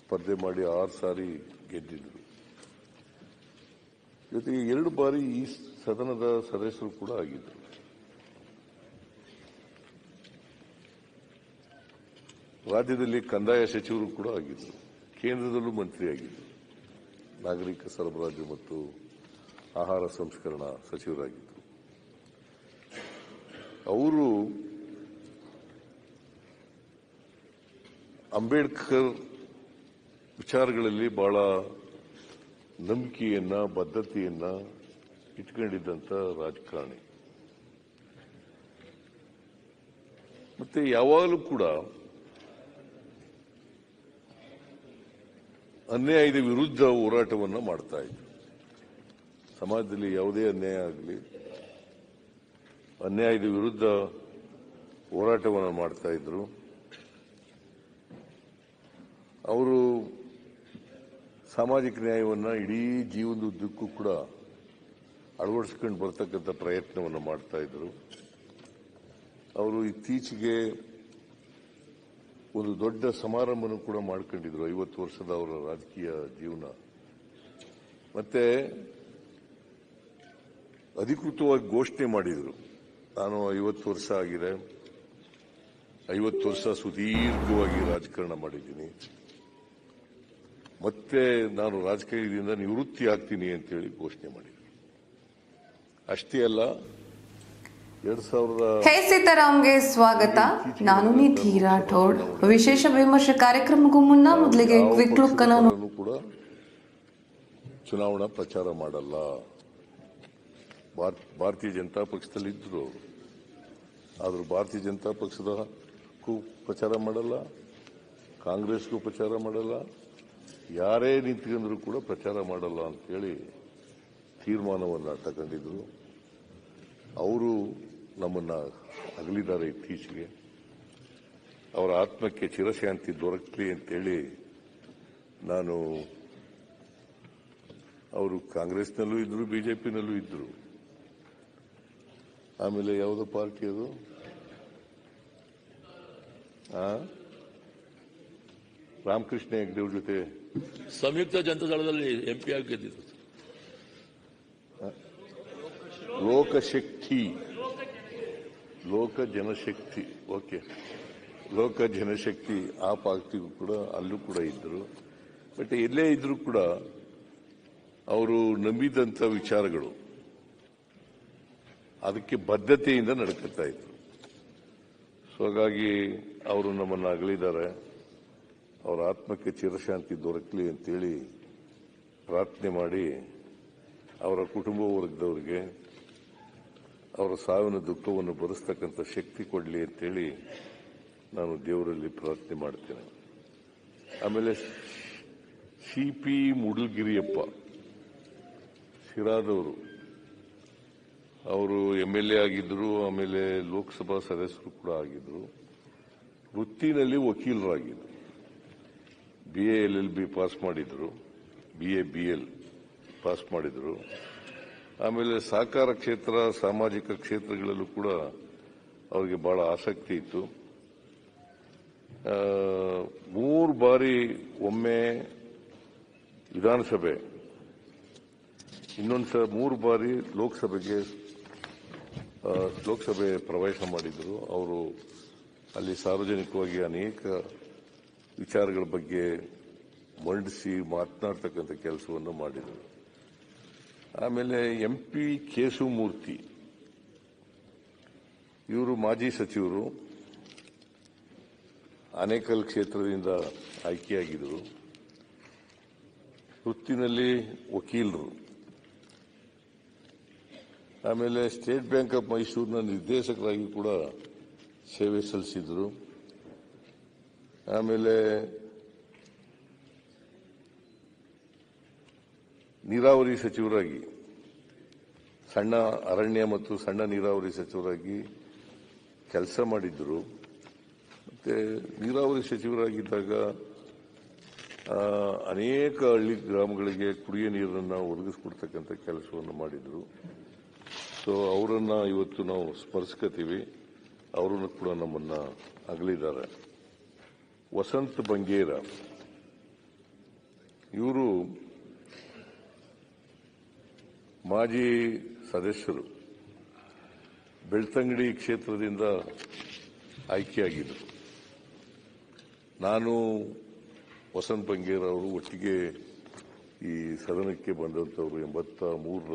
ಸ್ಪರ್ಧೆ ಮಾಡಿ 6 ಸಾರಿ ಗೆದ್ದಿದ್ರು. ಜೊತೆಗೆ 2 ಬಾರಿ ಈ ಸದನದ ಸದಸ್ಯರು ಕೂಡ ಆಗಿದ್ದರು. ರಾಜ್ಯದಲ್ಲಿ ಕಂದಾಯ ಸಚಿವರು ಕೂಡ ಆಗಿದ್ದರು. ಕೇಂದ್ರದಲ್ಲೂ ಮಂತ್ರಿಯಾಗಿದ್ದರು. ನಾಗರಿಕ ಸರಬರಾಜು ಮತ್ತು ಆಹಾರ ಸಂಸ್ಕರಣಾ ಸಚಿವರಾಗಿದ್ದರು. ಅವರು ಅಂಬೇಡ್ಕರ್ ವಿಚಾರಗಳಲ್ಲಿ ಬಹಳ ನಂಬಿಕೆಯನ್ನ ಬದ್ಧತೆಯನ್ನ ಇಟ್ಕೊಂಡಿದ್ದಂತ ರಾಜಕಾರಣಿ. ಮತ್ತೆ ಯಾವಾಗಲೂ ಕೂಡ ಅನ್ಯಾಯದ ವಿರುದ್ಧ ಹೋರಾಟವನ್ನು ಮಾಡ್ತಾ ಇದ್ರು. ಸಮಾಜದಲ್ಲಿ ಯಾವುದೇ ಅನ್ಯಾಯ ಆಗಲಿ ಅನ್ಯಾಯದ ವಿರುದ್ಧ ಹೋರಾಟವನ್ನು ಮಾಡ್ತಾ ಇದ್ರು. ಅವರು ಸಾಮಾಜಿಕ ನ್ಯಾಯವನ್ನು ಇಡೀ ಜೀವನದುದ್ದಕ್ಕೂ ಕೂಡ ಅಳವಡಿಸಿಕೊಂಡು ಬರ್ತಕ್ಕಂಥ ಪ್ರಯತ್ನವನ್ನು ಮಾಡ್ತಾ ಇದ್ರು. ಅವರು ಇತ್ತೀಚೆಗೆ ಒಂದು ದೊಡ್ಡ ಸಮಾರಂಭವನ್ನು ಕೂಡ ಮಾಡ್ಕೊಂಡಿದ್ರು. 50 ವರ್ಷದ ಅವರ ರಾಜಕೀಯ ಜೀವನ. ಮತ್ತೆ ಅಧಿಕೃತವಾಗಿ ಘೋಷಣೆ ಮಾಡಿದ್ರು, ನಾನು 50 ವರ್ಷ ಆಗಿದೆ, 50 ವರ್ಷ ಸುದೀರ್ಘವಾಗಿ ರಾಜಕಾರಣ ಮಾಡಿದ್ದೀನಿ, ಮತ್ತೆ ನಾನು ರಾಜಕೀಯದಿಂದ ನಿವೃತ್ತಿ ಆಗ್ತೀನಿ ಅಂತೇಳಿ ಘೋಷಣೆ ಮಾಡಿದ್ರು. ಅಷ್ಟೇ ಅಲ್ಲ, 2000 ಸೀತಾರಾಮ್ಗೆ ಸ್ವಾಗತ. ನಾನು ನಿಧಿ ರಾಠೋಡ್. ವಿಶೇಷ ವಿಮರ್ಶೆ ಕಾರ್ಯಕ್ರಮಕ್ಕೂ ಮುನ್ನ ಮೊದಲಿಗೆ ಕ್ವಿಕ್ ಲುಕ್ ಅನ್ನು ಕೂಡ ಚುನಾವಣಾ ಪ್ರಚಾರ ಮಾಡಲ್ಲ. ಭಾರತೀಯ ಜನತಾ ಪಕ್ಷದಲ್ಲಿ ಇದ್ರು, ಆದರೂ ಭಾರತೀಯ ಜನತಾ ಪಕ್ಷದಕ್ಕೂ ಪ್ರಚಾರ ಮಾಡಲ್ಲ, ಕಾಂಗ್ರೆಸ್ಗೂ ಪ್ರಚಾರ ಮಾಡಲ್ಲ, ಯಾರೇ ನಿಂತ್ಕೊಂಡ್ರೂ ಕೂಡ ಪ್ರಚಾರ ಮಾಡಲ್ಲ ಅಂತೇಳಿ ತೀರ್ಮಾನವನ್ನು ತಗೊಂಡಿದ್ರು. ಅವರು ನಮ್ಮನ್ನ ಅಗಲಿದ್ದಾರೆ ಇತ್ತೀಚೆಗೆ. ಅವರ ಆತ್ಮಕ್ಕೆ ಚಿರಶಾಂತಿ ದೊರಕಲಿ ಅಂತೇಳಿ ನಾನು, ಅವರು ಕಾಂಗ್ರೆಸ್ನಲ್ಲೂ ಇದ್ರು, ಬಿಜೆಪಿನಲ್ಲೂ ಇದ್ರು. ಆಮೇಲೆ ಯಾವುದೋ ಪಾರ್ಟಿ ಅದು ರಾಮಕೃಷ್ಣ ಹೆಗ್ಡೆ ಅವ್ರ ಜೊತೆ ಸಂಯುಕ್ತ ಜನತಾದಳದಲ್ಲಿ ಎಂಪಿ ಆಗಿ ಗೆದ್ದಿದ್ರು. ಲೋಕ ಜನಶಕ್ತಿ ಓಕೆ, ಲೋಕ ಜನಶಕ್ತಿ ಆ ಪಾರ್ಟಿಗೂ ಕೂಡ ಅಲ್ಲೂ ಕೂಡ ಇದ್ರು. ಬಟ್ ಎಲ್ಲೇ ಇದ್ರೂ ಕೂಡ ಅವರು ನಂಬಿದಂತ ವಿಚಾರಗಳು ಅದಕ್ಕೆ ಬದ್ಧತೆಯಿಂದ ನಡ್ಕೊತಾ ಇದ್ರು. ಸೊ ಹಾಗಾಗಿ ಅವರು ನಮ್ಮನ್ನು ಅಗಲಿದ್ದಾರೆ. ಅವರ ಆತ್ಮಕ್ಕೆ ಚಿರಶಾಂತಿ ದೊರಕಲಿ ಅಂತೇಳಿ ಪ್ರಾರ್ಥನೆ ಮಾಡಿ, ಅವರ ಕುಟುಂಬ ವರ್ಗದವರಿಗೆ ಅವರ ಸಾವಿನ ದುಃಖವನ್ನು ಭರಿಸ್ತಕ್ಕಂಥ ಶಕ್ತಿ ಕೊಡಲಿ ಅಂತೇಳಿ ನಾನು ದೇವರಲ್ಲಿ ಪ್ರಾರ್ಥನೆ ಮಾಡ್ತೇನೆ. ಆಮೇಲೆ ಸಿಪಿ ಮುಡಲ್ಗಿರಿಯಪ್ಪ ಶಿರಾದವರು, ಅವರು MLA ಆಗಿದ್ದರು, ಆಮೇಲೆ ಲೋಕಸಭಾ ಸದಸ್ಯರು ಕೂಡ ಆಗಿದ್ದರು. ವೃತ್ತಿನಲ್ಲಿ ವಕೀಲರಾಗಿದ್ದರು. BA LLB ಪಾಸ್ ಮಾಡಿದ್ರು, BA BL ಪಾಸ್ ಮಾಡಿದ್ರು. ಆಮೇಲೆ ಸಹಕಾರ ಕ್ಷೇತ್ರ, ಸಾಮಾಜಿಕ ಕ್ಷೇತ್ರಗಳಲ್ಲೂ ಕೂಡ ಅವರಿಗೆ ಬಹಳ ಆಸಕ್ತಿ ಇತ್ತು. 3 ಬಾರಿ ಒಮ್ಮೆ ವಿಧಾನಸಭೆ, ಇನ್ನೊಂದು 3 ಬಾರಿ ಲೋಕಸಭೆ ಪ್ರವೇಶ ಮಾಡಿದ್ರು. ಅವರು ಅಲ್ಲಿ ಸಾರ್ವಜನಿಕವಾಗಿ ಅನೇಕ ವಿಚಾರಗಳ ಬಗ್ಗೆ ಮಂಡಿಸಿ ಮಾತನಾಡ್ತಕ್ಕಂಥ ಕೆಲಸವನ್ನು ಮಾಡಿದರು. ಆಮೇಲೆ MP ಕೇಶವಮೂರ್ತಿ, ಇವರು ಮಾಜಿ ಸಚಿವರು, ಆನೇಕಲ್ ಕ್ಷೇತ್ರದಿಂದ ಆಯ್ಕೆಯಾಗಿದ್ದರು. ವೃತ್ತಿನಲ್ಲಿ ವಕೀಲರು. ಆಮೇಲೆ ಸ್ಟೇಟ್ ಬ್ಯಾಂಕ್ ಆಫ್ ಮೈಸೂರಿನ ನಿರ್ದೇಶಕರಾಗಿ ಕೂಡ ಸೇವೆ ಸಲ್ಲಿಸಿದರು. ಆಮೇಲೆ ನೀರಾವರಿ ಸಚಿವರಾಗಿ, ಸಣ್ಣ ಅರಣ್ಯ ಮತ್ತು ಸಣ್ಣ ನೀರಾವರಿ ಸಚಿವರಾಗಿ ಕೆಲಸ ಮಾಡಿದ್ರು. ಮತ್ತೆ ನೀರಾವರಿ ಸಚಿವರಾಗಿದ್ದಾಗ ಅನೇಕ ಹಳ್ಳಿ ಗ್ರಾಮಗಳಿಗೆ ಕುಡಿಯುವ ನೀರನ್ನು ಒದಗಿಸಿಕೊಡ್ತಕ್ಕಂಥ ಕೆಲಸವನ್ನು ಮಾಡಿದ್ರು. ಸೊ ಅವರನ್ನ ಇವತ್ತು ನಾವು ಸ್ಮರಿಸ್ಕೋತೀವಿ. ಅವರನ್ನು ಕೂಡ ನಮ್ಮನ್ನ ಅಗಲಿದ್ದಾರೆ. ವಸಂತ ಬಂಗೇರ, ಇವರು ಮಾಜಿ ಸದಸ್ಯರು ಬೆಳ್ತಂಗಡಿ ಕ್ಷೇತ್ರದಿಂದ ಆಯ್ಕೆಯಾಗಿದ್ದರು. ನಾನು ವಸಂತ್ ಬಂಗೇರ್ ಅವರು ಒಟ್ಟಿಗೆ ಈ ಸದನಕ್ಕೆ ಬಂದಂಥವರು 83